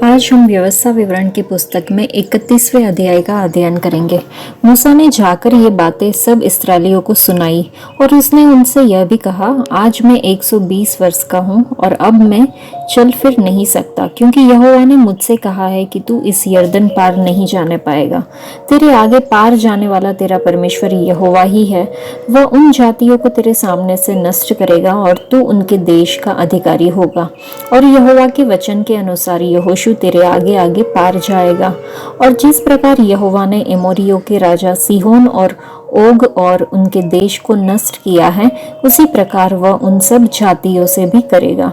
आज हम व्यवस्था विवरण की पुस्तक में 31वें अध्याय का अध्ययन करेंगे। मूसा ने जाकर ये बातें सब इस्राएलियों को सुनाई और उसने उनसे यह भी कहा, आज मैं 120 वर्ष का हूँ और अब मैं चल फिर नहीं सकता, क्योंकि यहोवा ने मुझसे कहा है कि तू इस यरदन पार नहीं जाने पाएगा। तेरे आगे पार जाने वाला तेरा परमेश्वर यहोवा ही है। वह उन जातियों को तेरे सामने से नष्ट करेगा और तू उनके देश का अधिकारी होगा। और यहोवा के वचन के अनुसार यहोशू तेरे आगे आगे पार जाएगा। और जिस प्रकार यहोवा ने एमोरियों के राजा सीहोन और ओग और उनके देश को नष्ट किया है, उसी प्रकार वह उन सब जातियों से भी करेगा।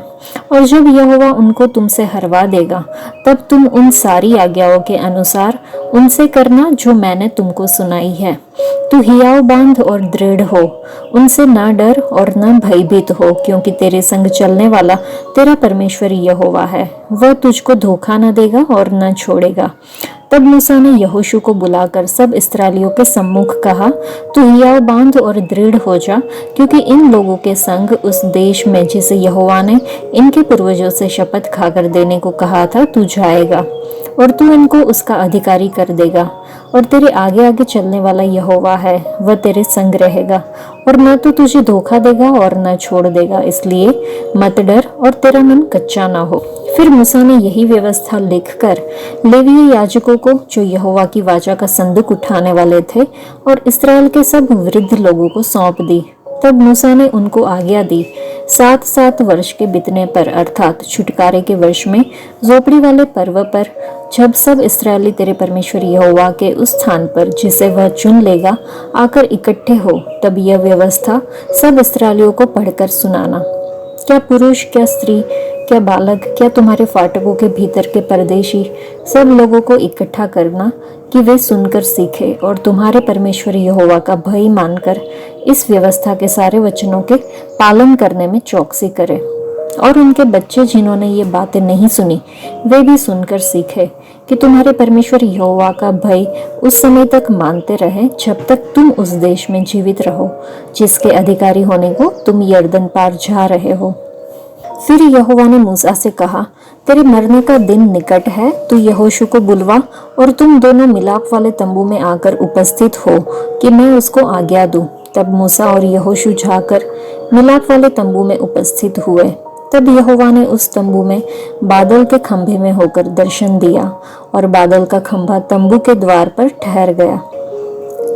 और जब यहोवा उनको तुमसे हरवा देगा, तब तुम उन सारी आज्ञाओं के अनुसार उनसे करना जो मैंने तुमको सुनाई है। तू हियाव बांध और दृढ़ हो, उनसे न डर और न भयभीत हो, क्योंकि तेरे संग चलने वाला तेरा परमेश्वर यहोवा है। वह तुझको धोखा न देगा और न छोड़ेगा। तब मूसा ने यहोशू को बुलाकर सब इस्राएलियों के सम्मुख कहा, तू हियाव बांध और दृढ़ हो जा, क्योंकि इन लोगों के संग उस देश में जिसे यहोवा ने इनके पूर्वजों से शपथ खाकर देने को कहा था, तू जाएगा और तू इनको उसका अधिकारी कर देगा। और तेरे आगे आगे चलने वाला यहोवा है, वह तेरे संग रहेगा और न तो तुझे धोखा देगा और न छोड़ देगा। इसलिए मत डर और तेरा मन कच्चा ना हो। फिर मूसा ने यही व्यवस्था लिखकर लेवीय याजकों को, जो यहोवा की वाचा का संदूक उठाने वाले थे, और इस्राएल के सब वृद्ध लोगों को सौंप दी। तब मूसा ने उनको आज्ञा दी, 7 वर्ष के बीतने पर, अर्थात छुटकारे के वर्ष में, झोपड़ी वाले पर्व पर, जब सब इस्राएली तेरे परमेश्वर यहोवा के उस स्थान पर जिसे वह चुन लेगा आकर इकट्ठे हो, तब यह व्यवस्था सब इस्राएलियों को पढ़कर सुनाना। क्या पुरुष, क्या स्त्री, क्या बालक, क्या तुम्हारे फाटकों के भीतर के परदेशी, सब लोगों को इकट्ठा करना कि वे सुनकर सीखे और तुम्हारे परमेश्वर यहोवा का भय मानकर इस व्यवस्था के सारे वचनों के पालन करने में चौकसी करें। और उनके बच्चे जिन्होंने ये बातें नहीं सुनी, वे भी सुनकर सीखे कि तुम्हारे परमेश्वर यहोवा का भय उस समय तक मानते रहे जब तक तुम उस देश में जीवित रहो जिसके अधिकारी होने को तुम यरदन पार जा रहे हो। फिर यहोवा ने मूसा से कहा, तेरे मरने का दिन निकट है, तू यहोशू को बुलवा और तुम दोनों मिलाप वाले तंबू में आकर उपस्थित हो कि मैं उसको आज्ञा दूं। तब मूसा और यहोशू जाकर मिलाप वाले तंबू में उपस्थित हुए। तब यहोवा ने उस तंबू में बादल के खंभे में होकर दर्शन दिया और बादल का खंभा तंबू के द्वार पर ठहर गया।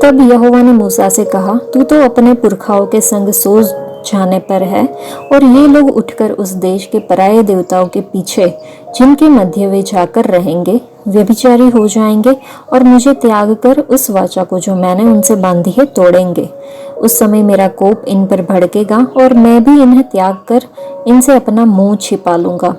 तब यहोवा ने मूसा से कहा, तू तो अपने पुरखाओं के संग सो जाने पर है और ये लोग उठकर उस देश के पराये देवताओं के पीछे, जिनके मध्य वे जाकर रहेंगे, व्यभिचारी हो जाएंगे और मुझे त्याग कर उस वाचा को जो मैंने उनसे बांधी है तोड़ेंगे। उस समय मेरा कोप इन पर भड़केगा और मैं भी इन्हें त्याग कर इनसे अपना मुंह छिपा लूंगा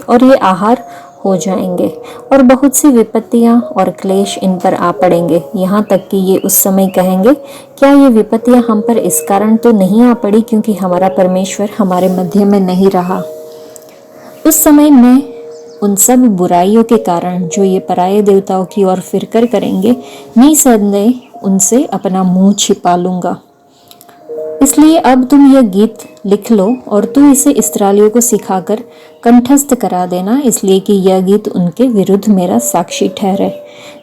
और ये आहार हो जाएंगे और बहुत सी विपत्तियां और क्लेश इन पर आ पड़ेंगे, यहाँ तक कि ये उस समय कहेंगे, क्या ये विपत्तियां हम पर इस कारण तो नहीं आ पड़ी क्योंकि हमारा परमेश्वर हमारे मध्य में नहीं रहा। उस समय मैं उन सब बुराइयों के कारण जो ये पराये देवताओं की ओर फिरकर करेंगे, निसंदेह उनसे अपना मुंह छिपा लूंगा। इसलिए अब तुम यह गीत लिख लो और तू इसे इस्राएलियों को सिखाकर कंठस्थ करा देना, इसलिए कि यह गीत उनके विरुद्ध मेरा साक्षी ठहरे।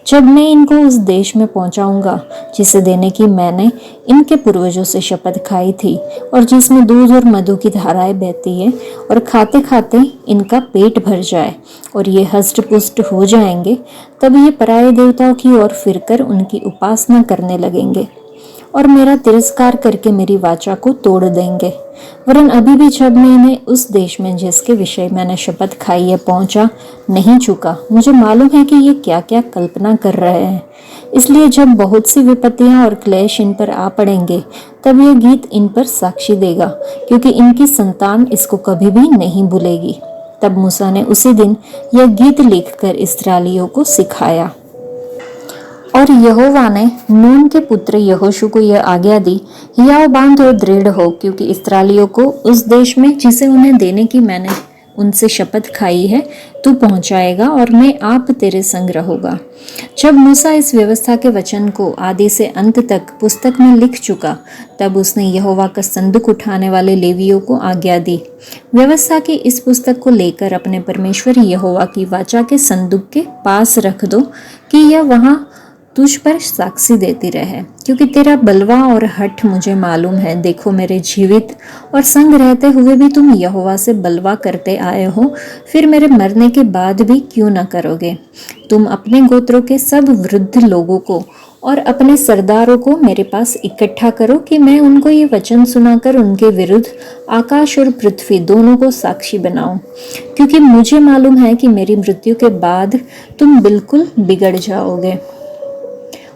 जब मैं इनको उस देश में पहुंचाऊंगा जिसे देने की मैंने इनके पूर्वजों से शपथ खाई थी और जिसमें दूध और मधु की धाराएं बहती है, और खाते खाते इनका पेट भर जाए और ये हष्ट पुष्ट हो जाएंगे, तब ये पराये देवताओं की ओर फिरकर उनकी उपासना करने लगेंगे और मेरा तिरस्कार करके मेरी वाचा को तोड़ देंगे। वरन अभी भी जब मैं इन्हें उस देश में जिसके विषय मैंने शपथ खाई है पहुंचा नहीं चुका, मुझे मालूम है कि ये क्या क्या कल्पना कर रहे हैं। इसलिए जब बहुत सी विपत्तियां और क्लेश इन पर आ पड़ेंगे, तब यह गीत इन पर साक्षी देगा, क्योंकि इनकी संतान इसको कभी भी नहीं भूलेगी। तब मूसा ने उसी दिन यह गीत लिखकर इस्राएलियों को सिखाया। और यहोवा ने नून के पुत्र यहोशू को यह आज्ञा दी, हियाव बांध और दृढ़ हो, क्योंकि इस्राएलियों को उस देश में जिसे उन्हें देने की मैंने उनसे शपथ खाई है, तू पहुंचाएगा और मैं आप तेरे संग रहूंगा। जब मूसा इस व्यवस्था के वचन को आदि से अंत तक पुस्तक में लिख चुका, तब उसने यहोवा का संदूक उठाने वाले लेवियों को आज्ञा दी, व्यवस्था की इस पुस्तक को लेकर अपने परमेश्वर यहोवा की वाचा के संदूक के पास रख दो कि यह वहां तुझ पर साक्षी देती रहे, क्योंकि तेरा बलवा और हठ मुझे मालूम है। देखो, मेरे जीवित और संग रहते हुए भी तुम यहोवा से बलवा करते आए हो, फिर मेरे मरने के बाद भी क्यों न करोगे। तुम अपने गोत्रों के सब वृद्ध लोगों को और अपने सरदारों को मेरे पास इकट्ठा करो कि मैं उनको ये वचन सुनाकर उनके विरुद्ध आकाश और पृथ्वी दोनों को साक्षी बनाऊं, क्योंकि मुझे मालूम है कि मेरी मृत्यु के बाद तुम बिल्कुल बिगड़ जाओगे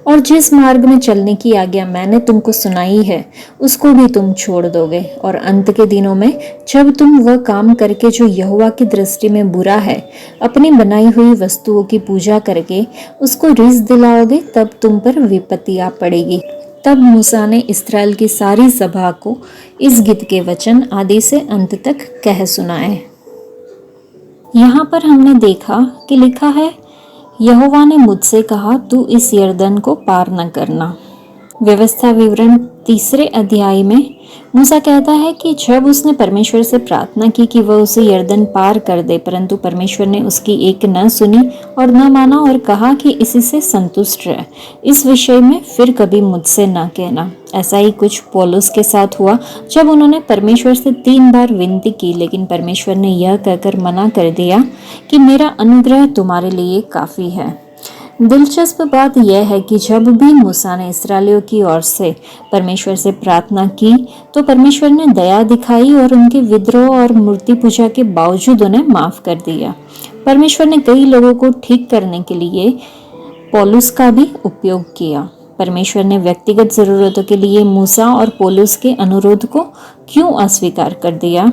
और जिस मार्ग में चलने की आज्ञा मैंने तुमको सुनाई है उसको भी तुम छोड़ दोगे। और अंत के दिनों में जब तुम वह काम करके जो यहोवा की दृष्टि में बुरा है, अपनी बनाई हुई वस्तुओं की पूजा करके उसको रिस दिलाओगे, तब तुम पर विपत्ति आ पड़ेगी। तब मूसा ने इस्राएल की सारी सभा को इस गीत के वचन आदि से अंत तक कह सुनाए। यहाँ पर हमने देखा कि लिखा है, यहोवा ने मुझसे कहा, तू इस यरदन को पार न करना। व्यवस्था विवरण 3 अध्याय में मूसा कहता है कि जब उसने परमेश्वर से प्रार्थना की कि वह उसे यरदन पार कर दे, परंतु परमेश्वर ने उसकी एक न सुनी और न माना और कहा कि इसी से संतुष्ट रह, इस विषय में फिर कभी मुझसे न कहना। ऐसा ही कुछ पौलुस के साथ हुआ जब उन्होंने परमेश्वर से 3 बार विनती की, लेकिन परमेश्वर ने यह कहकर मना कर दिया कि मेरा अनुग्रह तुम्हारे लिए काफी है। दिलचस्प बात यह है कि जब भी मूसा ने इस्राएलियों की ओर से परमेश्वर से प्रार्थना की तो परमेश्वर ने दया दिखाई और उनके विद्रोह और मूर्ति पूजा के बावजूद उन्हें माफ कर दिया। परमेश्वर ने कई लोगों को ठीक करने के लिए पौलुस का भी उपयोग किया। परमेश्वर ने व्यक्तिगत जरूरतों के लिए मूसा और पौलुस के अनुरोध को क्यों अस्वीकार कर दिया?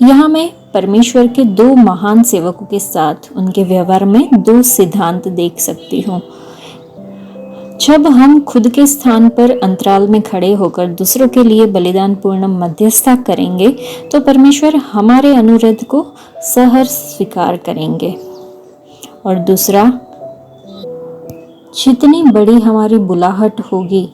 यहाँ मैं परमेश्वर के 2 महान सेवकों के साथ उनके व्यवहार में 2 सिद्धांत देख सकती हूँ। जब हम खुद के स्थान पर अंतराल में खड़े होकर दूसरों के लिए बलिदान पूर्ण मध्यस्थता करेंगे तो परमेश्वर हमारे अनुरोध को सहर्ष स्वीकार करेंगे। और दूसरा, जितनी बड़ी हमारी बुलाहट होगी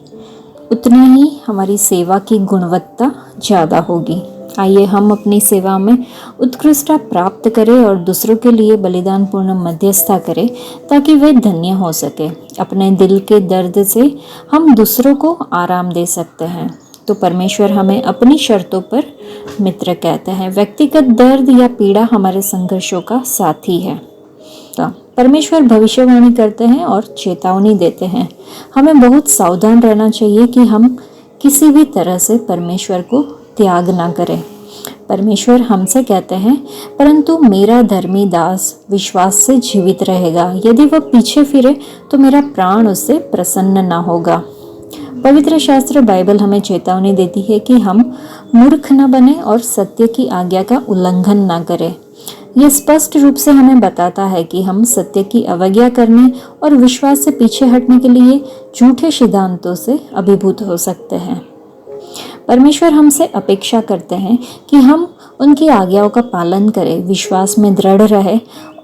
उतना ही हमारी सेवा की गुणवत्ता ज़्यादा होगी। आइए हम अपनी सेवा में उत्कृष्टता प्राप्त करें और दूसरों के लिए बलिदान पूर्ण मध्यस्थता करें ताकि वे धन्य हो सके। अपने दिल के दर्द से हम दूसरों को आराम दे सकते हैं। तो परमेश्वर हमें अपनी शर्तों पर मित्र कहते हैं। व्यक्तिगत दर्द या पीड़ा हमारे संघर्षों का साथी है। तो परमेश्वर भविष्यवाणी करते हैं और चेतावनी देते हैं। हमें बहुत सावधान रहना चाहिए कि हम किसी भी तरह से परमेश्वर को त्याग ना करें। परमेश्वर हमसे कहते हैं, परंतु मेरा धर्मी दास विश्वास से जीवित रहेगा, यदि वह पीछे फिरे तो मेरा प्राण उससे प्रसन्न ना होगा। पवित्र शास्त्र बाइबल हमें चेतावनी देती है कि हम मूर्ख न बने और सत्य की आज्ञा का उल्लंघन ना करें। यह स्पष्ट रूप से हमें बताता है कि हम सत्य की अवज्ञा करने और विश्वास से पीछे हटने के लिए झूठे सिद्धांतों से अभिभूत हो सकते हैं। परमेश्वर हमसे अपेक्षा करते हैं कि हम उनकी आज्ञाओं का पालन करें, विश्वास में दृढ़ रहे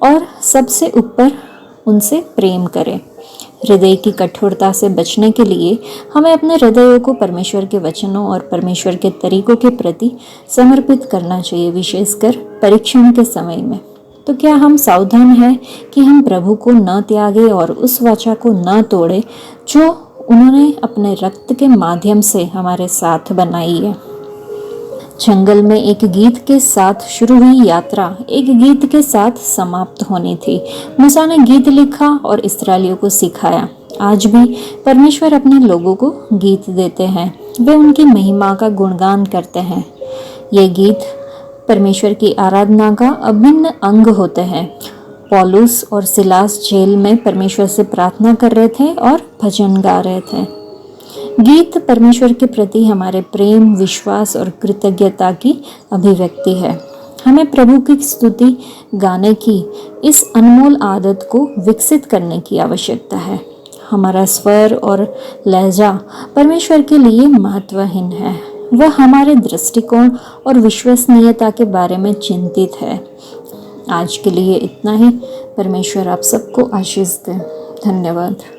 और सबसे ऊपर उनसे प्रेम करें। हृदय की कठोरता से बचने के लिए हमें अपने हृदयों को परमेश्वर के वचनों और परमेश्वर के तरीकों के प्रति समर्पित करना चाहिए, विशेषकर परीक्षण के समय में। तो क्या हम सावधान हैं कि हम प्रभु को न त्यागे और उस वाचा को न तोड़े जो उन्होंने अपने रक्त के माध्यम से हमारे साथ बनाई है। जंगल में एक गीत के साथ शुरू हुई यात्रा एक गीत के साथ समाप्त होनी थी। मूसा ने गीत लिखा और इस्राएलियों को सिखाया। आज भी परमेश्वर अपने लोगों को गीत देते हैं, वे उनकी महिमा का गुणगान करते हैं। ये गीत परमेश्वर की आराधना का अभिन्न अंग होते हैं। पौलुस और सिलास जेल में परमेश्वर से प्रार्थना कर रहे थे और भजन गा रहे थे। गीत परमेश्वर के प्रति हमारे प्रेम, विश्वास और कृतज्ञता की अभिव्यक्ति है। हमें प्रभु की स्तुति गाने की इस अनमोल आदत को विकसित करने की आवश्यकता है। हमारा स्वर और लहजा परमेश्वर के लिए महत्वहीन है। वह हमारे दृष्टिकोण और विश्वसनीयता के बारे में चिंतित है। आज के लिए इतना ही। परमेश्वर आप सबको आशीष दे। धन्यवाद।